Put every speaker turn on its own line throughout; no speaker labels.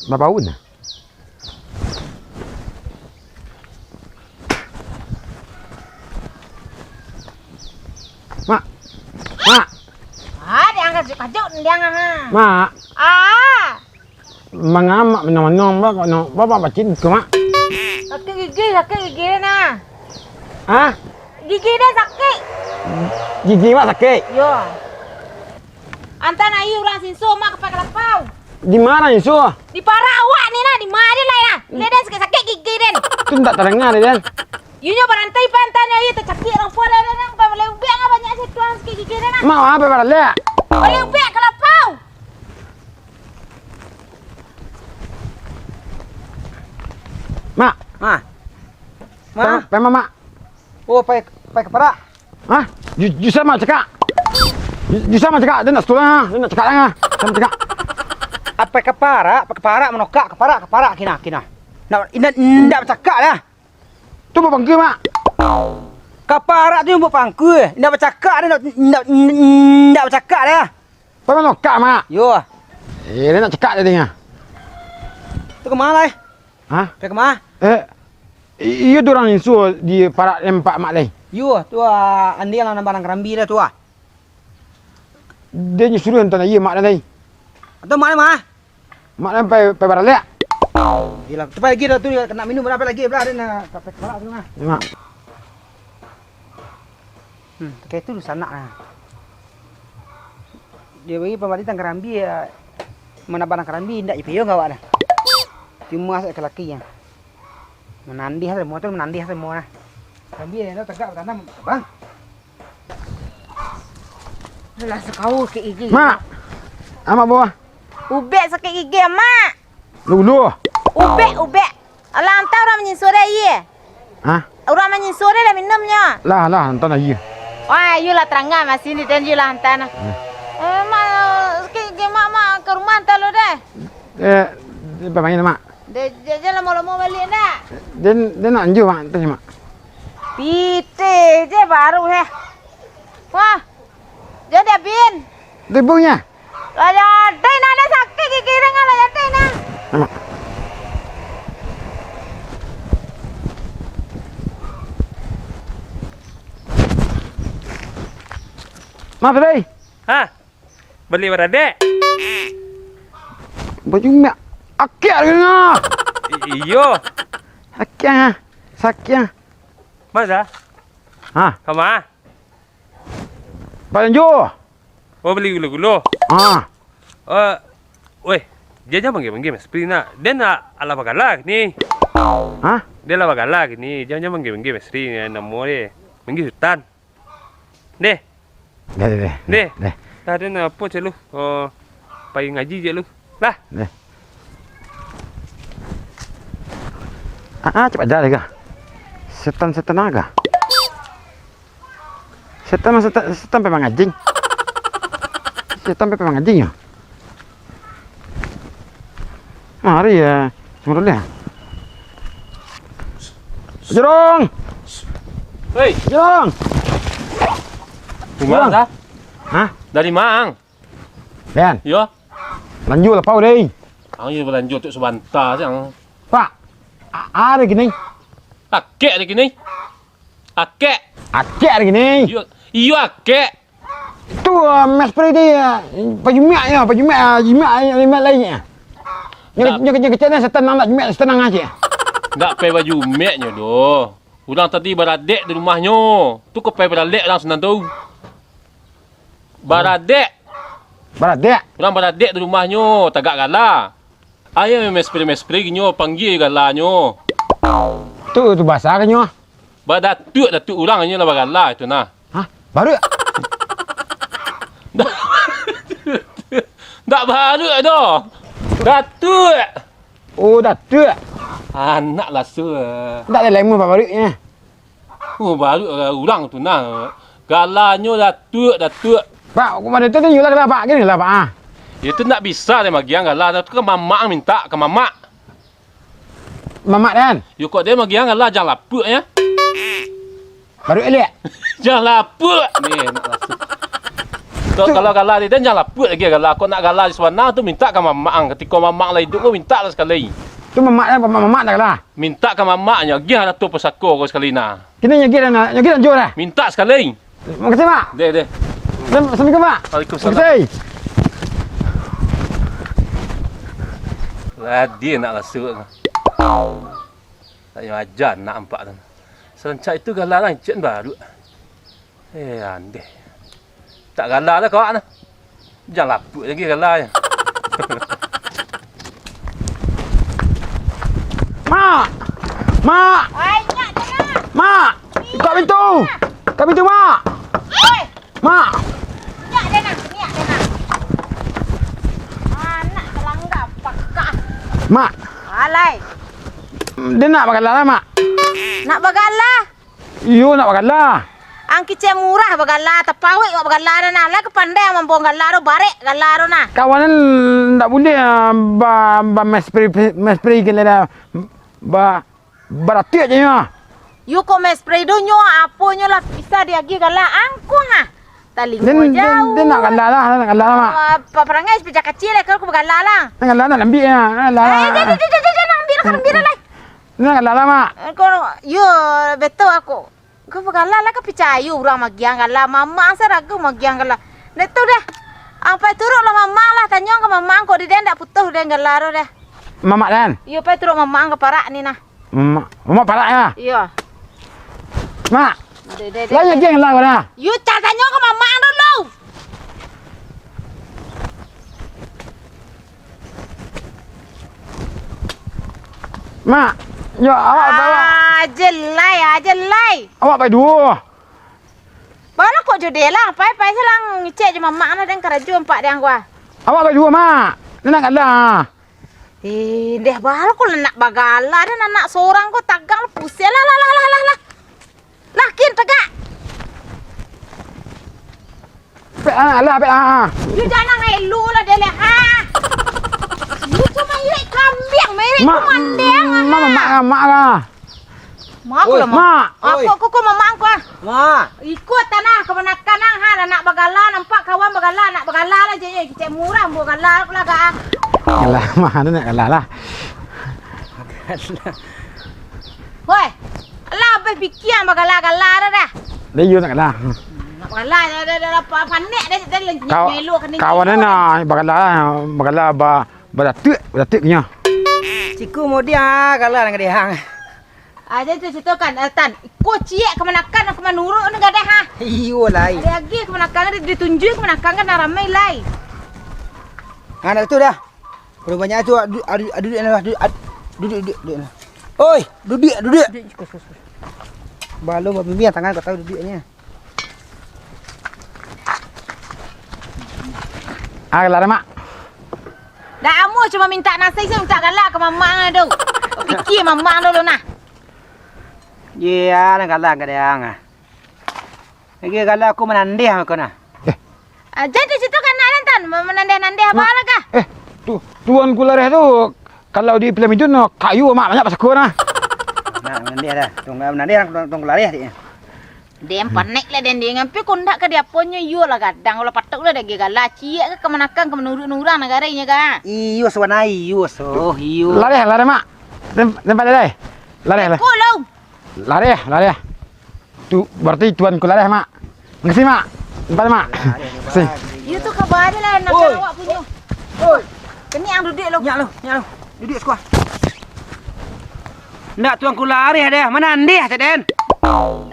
Berapa tahun? Mak. Mak.
Ah, dia angkat kajuk dia ngah.
Mak.
Ah.
Mengamak menyong bapak bacin ke mak.
Sakit gigi dia nah.
Hah?
Gigi dia sakit.
Gigi mak sakit.
Yo. Antan ayu orang sinso mak kepak lepau.
Di mana itu?
Di parah awak ni nah, di mana dia lah ya? Dia dah sakit gigi dia.
Itu tak terdengar dia.
Yunya berantai pantannya ayu tercakik orang pola dia nang boleh ubiak ngah banyak situan sakit gigi dia nah.
Mau apa pada lihat?
Boleh ubiak ke lepau.
Mak.
Ma. Ma.
Mak.
Oh, pai kepala.
Hah? Justru mak cakap. Justru mak cakap dia nak setulah ha. Dia nak cakap lah. Saya cakap.
Apa kepara menokak kepara kina. Nak indak bercakap lah.
Tu bang ke mak.
Kepara tu buat pangku. Indak bercakap dia nak bercakap dah.
Apa nak kak mak?
Yo.
Dia nak cakap dia tengah.
Tu ke mana lah?
Hah?
Pergi ke mana?
Iya tu orang insu di para empat mak lain.
Yo, tu andi yang nak barang kerambi dah tu ah.
Dia nyuruh entah iya mak lain.
Atau mana mah?
Mak lain pai bara lihat.
Gila, tu lagi dah tu kena minum berapa lagi belah dia nak kapek kepala tu mah.
Mak.
Kayak tu sanak lah. Dia bagi pemerintah kerambi ya. Mana barang kerambi ndak ipiyo enggak dah. Cuma saya kelaki ya. Menandih semua tu menandih semua nah. Kerambi dia tegak bertanam bang.
Lah sekau sakit gigi.
Mak. Amak bawah.
Ubek sakit gigi mak.
Lulu.
Ubek. Alah hantar orang menyusul dia ye.
Hah?
Orang menyusul dia dah minumnya.
Lah entah nak iya.
Wah, you lah terangga masih ni dan you lah hantar. Mak sakit gigi mak ke rumah hantar lo deh.
Dia bermain mak.
Dia lama-lama balik dah.
Dia nak anjur mak tu mak.
Pite je baru he. Wah. Jadi apin?
Dia punya.
Lah jadi nak ada sakit gigi dengan lah jadi nak.
Mak. Maaf tadi.
Hah? Beli beradek?
Baju mak. Akik dengar.
Iyo.
Sakit. Sakit.
Masa?
Ha,
Kama?
panjang.
Oh beli gula-gula.
Ha.
Weh, dia jangan panggil seperti nak. Dia nak ala bagalak ni.
Ha?
Dia ala bagalak ni. Jangan panggil seperti ni nama dia. Panggil Sultan. Deh.
Deh.
Dah dia nak apa je lu? Pergi ngaji je lu. Lah.
Deh. Cepat dah lega. Setan naga. Setan memang anjing. Setan memang anjing ya. Mari ya. Semua lihat. Jerong.
Hei,
Jerong.
Kumang dah?
Hah?
Dari Mang.
Dan,
Yo.
lanjut lah pau deh.
Ang yo berlanjut tu sebentar sang.
Pak. Ada gini.
Akek lagi ni. Akek.
Akik ada gini.
Iyo akek.
Tu mas spray dia. Pajumiak jimat lainnya. Nya kecil setan nak jimat setan aja.
Tak pakai baju meknya doh. Udang tadi beradek di rumahnya. Tu kau pakai beradek orang senang tu. Beradek.
Beradek.
Orang beradek di rumahnya. Tagak gala. Ayah mespray ginyo panggil galanyo.
Tu bahasa kan nyo.
Datuk orang hanya lah bagala itu nah.
Hah? Baru?
Tak baru dah. Datuk.
Oh, datuk.
Anak lah se.
Tak ada lama pak barunya.
Oh baru orang tu nah. Galanyo datuk.
Pak, mana tu tu lah pak gini lah pak.
Itu nak bisa dia magiang galah. Tu kan mamak minta ke mamak.
Mamak dan.
Yo kok dia magiang galah jangan lapuk ya.
Baru elok.
Jangan lapuk. Ni nak rasa. Kalau galah dia jangan laput lagi galah. Kau nak galah di sana tu minta ke mamak. Ketika mamak lah hidup kau minta lah sekali.
Tu mamak dah lah.
Minta ke mamaknya. Dia ada tu pesako kau sekali nah.
Kini nyagi dan jual dah.
Minta sekali.
Makasih mak.
Deh.
Assalamualaikum mak.
Waalaikumsalam.
Makasih.
Lah dia nak rasuk. Tak payah ajar nak nampak tu. Serencak itu galah lah encik baru. Andeh. Tak galah dah kau nak. Jangan laput lagi galah je.
Mak. Mak.
Ai, nyak tengah.
Mak. Buka pintu. Buka pintu mak.
Oi,
Mak.
nyak tengah. Anak terlanggap pakak.
Mak.
Alai,
Dia nak makan lah mak.
nak bagalah.
You nak makan lah.
Ang kicem murah bagalah, tapawik wak bagalah na lah kepandai mampu galah ro barek galah ro na.
Kawanan tak boleh ba mes spray kena dah baratik je ya.
You kok mes spray do nyo apo nyo lah bisa diagi galah angku ha. Taling
Dia
mo jauh.
nak galah lah, nak galah lah mak.
Apa perangai sepeda kecil kalau ku bagalah lah.
Nak galah nak lambi ya.
Eh, jangan ambil lah.
Nak galah lah mak.
Kau yo betul aku. Kau bagalah lah ke picayu orang magiang galah mama asa ragu magiang galah. Netu dah. Apa turuk lah mama lah tanya ke mama kok di dia ndak putus dia galah ro dah.
Mamak kan?
Yo pa turuk mama ke parak ni nah.
Mamak parak ya.
Yo.
Mak.
De.
Lagi geng lah dah.
You tak tanya ke mama dulu.
Mak. Ya awak bawa.
Jelai.
Awak pai dua.
Bala kok jode lah, pai selang ngecek je mama na dan keraju empat dia gua.
Awak pai dua mak. Dia nak galah.
Deh bala kok nak bagala dan anak seorang kok tagak lah pusing lah. Lakin tegak.
Pek lah.
You jangan ngelu lah dia leh ha. You cuma irik kambing, irik kumandeng.
Mak lah.
Mak aku lah
Mak.
Aku mama aku ah.
Mak.
Ikut tanah kemenakan ha anak bagala nampak kawan bagala nak bagala lah je kecek murah buat bagala aku lah ga.
Galah mak dia nak galah lah.
Hoi. Alah habis fikir bagala dah.
Dia you nak galah.
Nak bagala dah panik dah lenyap melu kan.
Kawan dia nak bagalah baratik nya.
Ciku mau dia galah dengan dia hang.
Aja tu situ kan tan. Ko ciek kemenakan aku menurut ni gadah ha.
Iyo lai.
Ada lagi kemenakan ditunjuk kemenakan kan ramai lai.
Anak tu dah. Kalau banyak tu duduk. Oi, duduk. Balong bimbing tangan kau tahu duduknya.
Galah mak.
Dah amu cuma minta nasi saya minta galak ke mama tu. Fikir mama dulu nah.
Ya, nak galah dengan dia hang. Lagi galah aku menandih kau nah.
Jadi situ kan nak tan menandih apa lah kah?
Tuan kulareh tu kalau di film itu no kayu mak banyak pasal nah.
Nah, menandih dah. Menandih tong lari dia.
Dia panik lah dia ngampi kondak ke dia punya you lah kadang kalau patok lah dia galak ciek ke kemenakan ke menurut-nurang negaranya kah?
Iyo sewana iyo so iyo.
Lari mak. Tempat dia. Lari.
Ko lo.
Lari. Tu berarti tuan kulareh mak. Makasih mak. Tempat mak. Makasih.
You tu kabar lah nak awak punya.
Oi.
Kini yang duduk lo.
Nyak lo. Duduk sekolah. Nak tuan ku lari dah. Menandih tadi.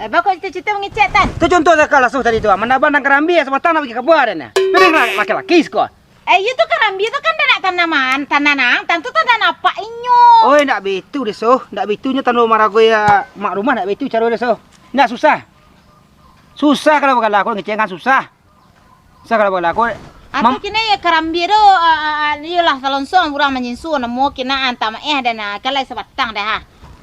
Bapak cerita mengecek tan.
Tu contoh sekali langsung tadi tu. Menabang dan kerambi sebatang nak pergi ke buah dan. Beri laki-laki sekolah.
You tu kerambi tu kan dah nak tanaman, tentu tu dah nampak inyo.
Oi, nak betu dia so. Nak betunya tanah marago ya mak rumah nak betu cara dia so. Nak susah. Susah kalau bukan aku ngecengkan susah. Susah kalau bukan aku.
Aku kini ya kerambi tu, iyalah salonsong kurang menyinsu, namo kina antama dan kalai sebatang dah ha.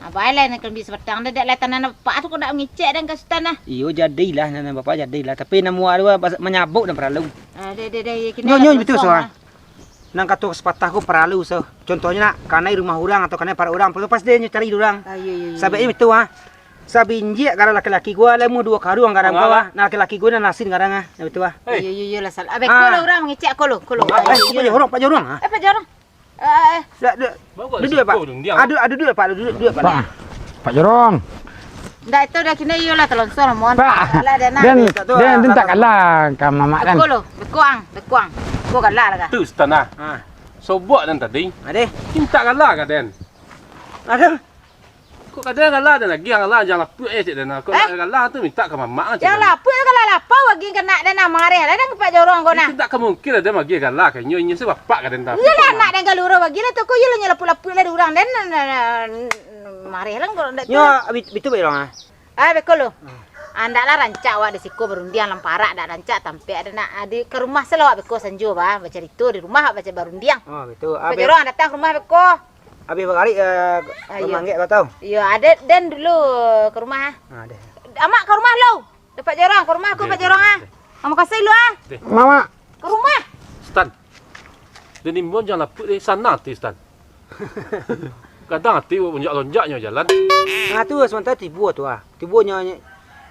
Baiklah nak kerambi sebatang dah dah tanah pak tu kau nak ngecek dan kasih tanah.
Iyo jadilah nana bapak jadilah. Tapi namu ada menyabuk dan perlu.
Kini.
Nyo betul so. Nang kata sepatah aku perlu so. Contohnya nak kanai rumah orang atau kanai para orang, pas dia cari orang.
Iya.
Sampai ini betul ha. Sabinji karena laki-laki gua lemu 2 karung garang
Pengalah.
gua. Nah laki-laki gua na nasin garang ah. Ya betul ah.
Hei.
Yo lah sal. Abe kolo orang ngecek kolo.
Pak Jorong ah.
Pak Jorong.
Bagus.
Duduk ya Pak. Adu duduk Pak, duduk Pak.
Pak. Pak Jorong.
Ndak itu dah kena yo lah telon sor mohon.
Pak.
Lah dan
Dan tak kalah ke mamak dan.
kolo, bekuang. Ko kalah lah.
Tu stana.
Ah.
So buat dan tadi.
Ade.
Minta kalah ka den.
Ada.
Kok kadang kalah dan lagi kalah jangan pu cik den. Kok kalah tu minta ke mamak cik.
Ya lah, apa kalah lapau lagi kena dan mare lah dan Pak Jorong ko na.
Itu tak kemungkin ada magi kalah ka nyo sebab pak ka den ta.
Ya lah nak dan galuro bagi lah tu ko yo lah lapu-lapu lah urang dan mare lah ko ndak.
Nyo bitu be dong ah.
Bekolo. Anda lah rancak wa di siko berundian lamparak dak rancak tampe ada nak di ke rumah selawak beko sanjo ba baca itu di rumah baca berundiang.
Oh betul.
Pak Jorong datang ke rumah beko.
Abi bagari manggil kau tahu.
Iya, ada dan dulu ke rumah.
Ada.
Amak ke rumah lo. Pak Jorong, ke rumah aku Pak Jorong ah. Kamu kasih lu ah.
Mama.
Ke rumah.
Stan. Dan imbon jangan pu sana ti stan. Kadang hati lonjak-lonjaknya jalan.
Nah tu sementara tibu tu ah. Tibunya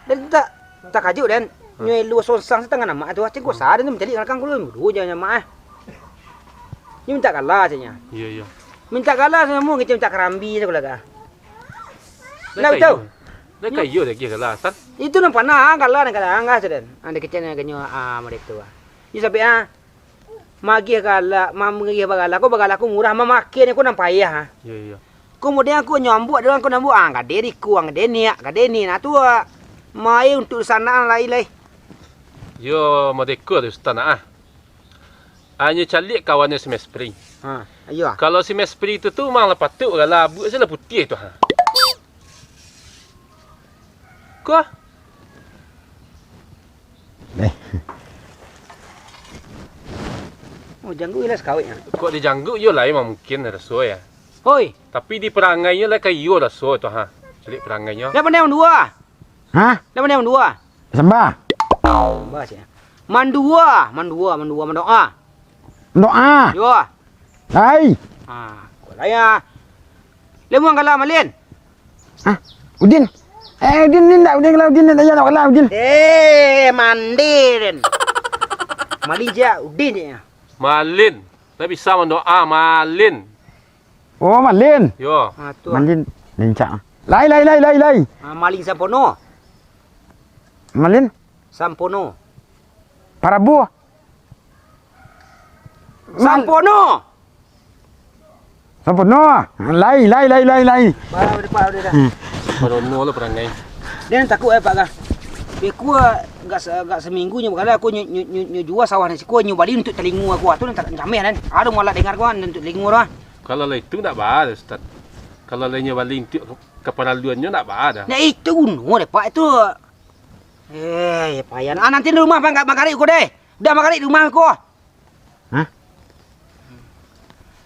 dan tak kaju dan nyoy lu sonsang setengah nama tu. Cik gua sadar ni mencari belakang gua dulu jangan mak ah. Ni minta kalah saja.
Iya.
Minta kalah semua kita minta kerambi tu laga. Nak tahu?
Dah kayu dah kira kalah stan.
Itu nampak nah kalah dan kalah angah sadan. Anda kecil ganyo mereka tu ah. Ni sampai ah. Magi kalah, magi bagala ko bagala ko murah mamakin ko nang payah ah.
Iya.
Kemudian aku nyambut dengan aku nambut angkat diri ku angkat deni nah tu mai untuk sana lai.
Yo madeko tu stan ah. Hanya calik kawannya si Mespring.
Ha, ayo.
Kalau si Mespring tu malah patut kalau buat salah putih tu ha. Kau
Oh janggu ilas kawin ah.
kok dijanggu yo lah memang mungkin ada so ya.
Hoi,
Tapi di perangainya lah kayu lah so tu ha. Calik perangainya.
dah pandai mandua.
Hah?
Dah pandai mandua.
Sembah.
Bahas ya. Mandua. Doa.
Doa.
Yo.
Hai.
Ha, kolaya. Lemu angkala malin.
Hah? Udin. Udin ni nak Udin kalau Udin nak tanya nak kalah Udin.
Mandirin. Malin je, udin je.
Malin. Tak bisa mendoa malin.
Oh, Malin.
Yo.
Ha tu.
Malin lincak. Lai.
Ha, maling sampono.
Malin
Sampono.
Parabu.
Sampono.
Sampono. Lai.
Baru depan dia dah.
Perono lah perangai.
Dia takut Pak kah. Aku gak seminggunya berkali aku nyu jual sawah nasi ku nyu balik untuk telingu aku tu tak jameh kan. Ada malah dengar ku untuk telingu dah.
Kalau lah itu tak ada Ustaz. Kalau lainnya balik keperaluannya tak ada.
Nah itu no deh Pak itu. Payah. Nanti di rumah enggak magari aku deh. Udah magari di rumah aku.
Hah?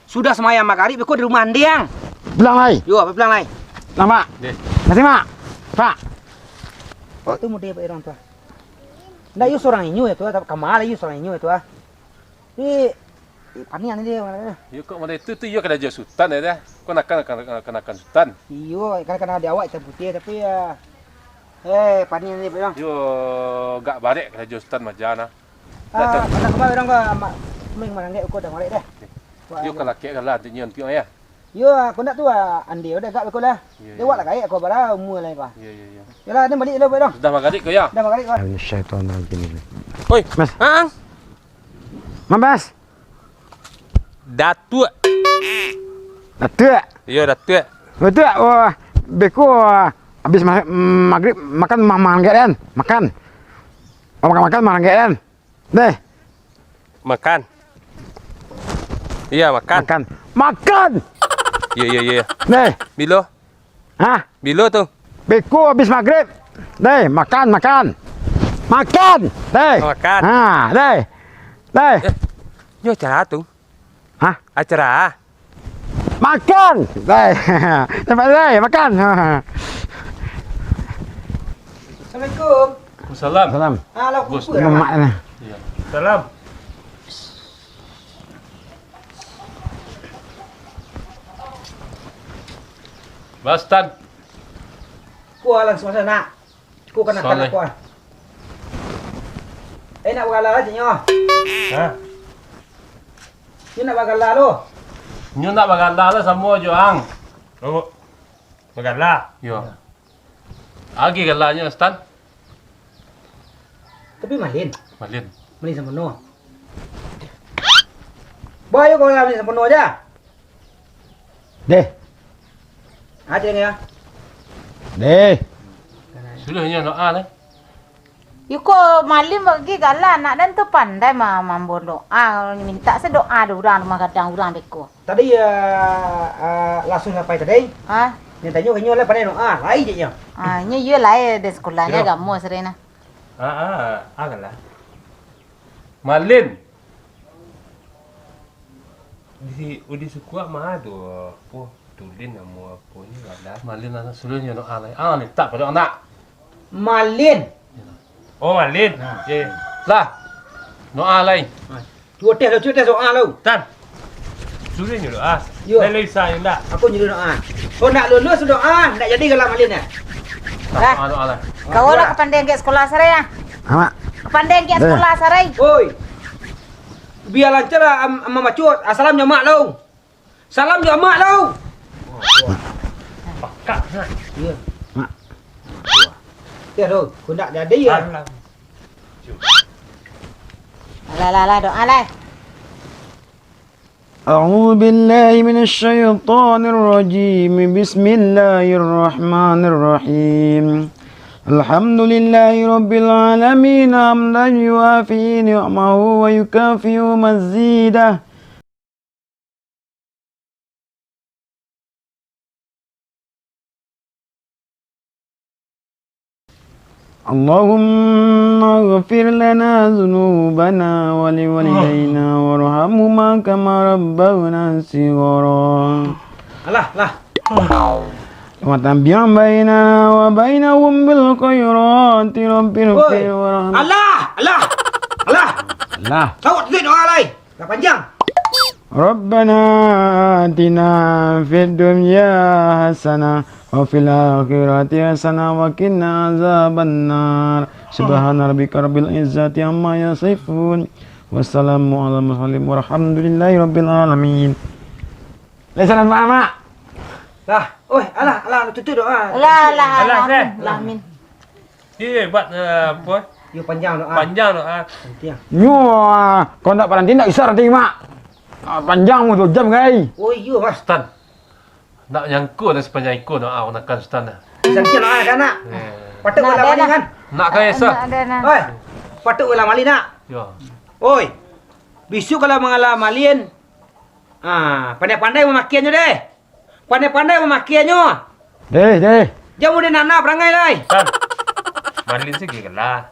Sudah semayang magari aku di rumah Andiang.
Belang lai.
Yo, pelang lai.
Lama.
Deh.
Kasih mak. Pak.
Itu mau dia Pak orang tu. Ndak yo seorang inyo itu, tapi kamal yo seorang inyo itu ah. Panian ni dia.
Yo kok mana itu yo kena jual sultan ya dah. Kau nak sultan.
Iyo, kan ada awak hitam putih tapi ya. Panian ni Pak orang.
Yo gak barek kena jual sultan majana.
Kata kemarin orang ka meng manangge uko dah marek dah.
Yo kalau kek kalau ada nyon pion ya.
Yo, aku nak tu andi udah gak aku lah. Dia buat lah kaya aku bara umur lain pa.
Iya.
Yalah, dia balik dulu Pak dong.
Sudah magari kau ya?
Dah magari kau.
Syaitan rajim.
Oi,
Mas.
Ang.
Mambas.
Datuk.
Datuk.
Yo datuk.
Betul. Oh, beko habis maghrib makan makan kan? Makan. Oh, makan kan? Deh,
Makan. Iya makan.
Makan.
Iya.
Deh.
Bilo.
Hah?
Bilo tu.
Beko habis maghrib. Deh, makan. Deh.
Makan.
Deh.
Yo acara tu.
Hah?
Acara.
Makan. Deh. Deh, makan.
Assalamualaikum.
Salam.
Salam.
Halo,
Bos.
kupu.
Mak ni.
Iya. Salam. Bastan.
Kuah lang semasa nak. Ku kena
Soalnya.
tak kuah. Nak bagala aja nyo.
Ha?
Ni nak bagala lo.
Nyo nak bagala lah semua jo ang.
Oh, magala.
Yo. Agi galanya Stan.
Tapi malin.
Malin.
Malin sempurna. Boy, kau malin sempurna aja.
Deh,
Aja ni ya.
deh.
Sudah nyo no ah
Yuko malim bagi gala nak dan tu pandai mambo doa minta sedoa orang rumah kadang orang beko.
Tadi langsung sampai tadi.
Ah,
Ni tanya kenyo lah pandai no lai je nya.
nya ye lai de sekolahnya gamu serena.
Agala.
Malin.
Udi suku mah tu. Tulin nama apa ni gala.
Malin lah sudah nyo no ah ni tak pada anak.
Malin.
Oh, malin. Ye.
Lah. No lain.
Cuba tes soal lo.
Tan. Sudah ni doa.
Yo.
Lain saya ndak.
Aku nyuruh doa. Oh nak lulus doa, nak jadi gala malin ya.
Lah.
Tak no lain.
Kau lah kepandai ke sekolah serena.
Mak.
Kepandai ke sekolah serai.
Oi. Biar lancar ama macut. Assalam jamak lo. Salam jamak lo.
Pakak ha.
Ya.
Mak.
Ya tu, ku nak jadi ya.
Alam.
Lah doa lah.
أعوذ بالله من الشيطان الرجيم بسم الله الرحمن الرحيم الحمد لله رب العالمين حمدا يوافي نعمه ويكافئ مزيده اللهم اغفر لنا ذنوبنا ولوالدينا وارحمهما كما ربونا صغارا
Lah.
وتبع بيننا وبينهم بالخيرات رب
Oi.
اغفر وارحم
Allah.
الله
Sawat tu doa lai. Dah panjang.
ربنا آتنا في الدنيا حسنة وفي الآخرة حسنة وقنا عذاب النار سبحان ربك رب العزة عما يصفون والسلام على المرسلين والحمد لله رب العالمين. Lesanan mak.
Lah. Oi, alah tutup doa.
Lah
Seh.
amin.
Ye, buat apa?
Yo panjang doa.
Panjang doa.
Panjang.
Nyo, kau nak parantin tak isar nanti mak. Panjang mu 2 jam kai.
Oi, yo mas.
Stan. Nak nyangkut dah sepanjang ikut doa nak kan Stan dah.
Sanjang doa kan nak.
Eh.
Patut
Nak
wala
ada
malin
nak.
kan.
Nak kaya sah.
Ada nah.
Oi. Patut wala malin nak.
Yo.
Oi. Bisu kalau mengalah malin. Pandai-pandai memakiannya deh. Pandai-pandai memakiannya.
Deh.
Jangan dia nana perangai lai.
Tan. Malin sih gila.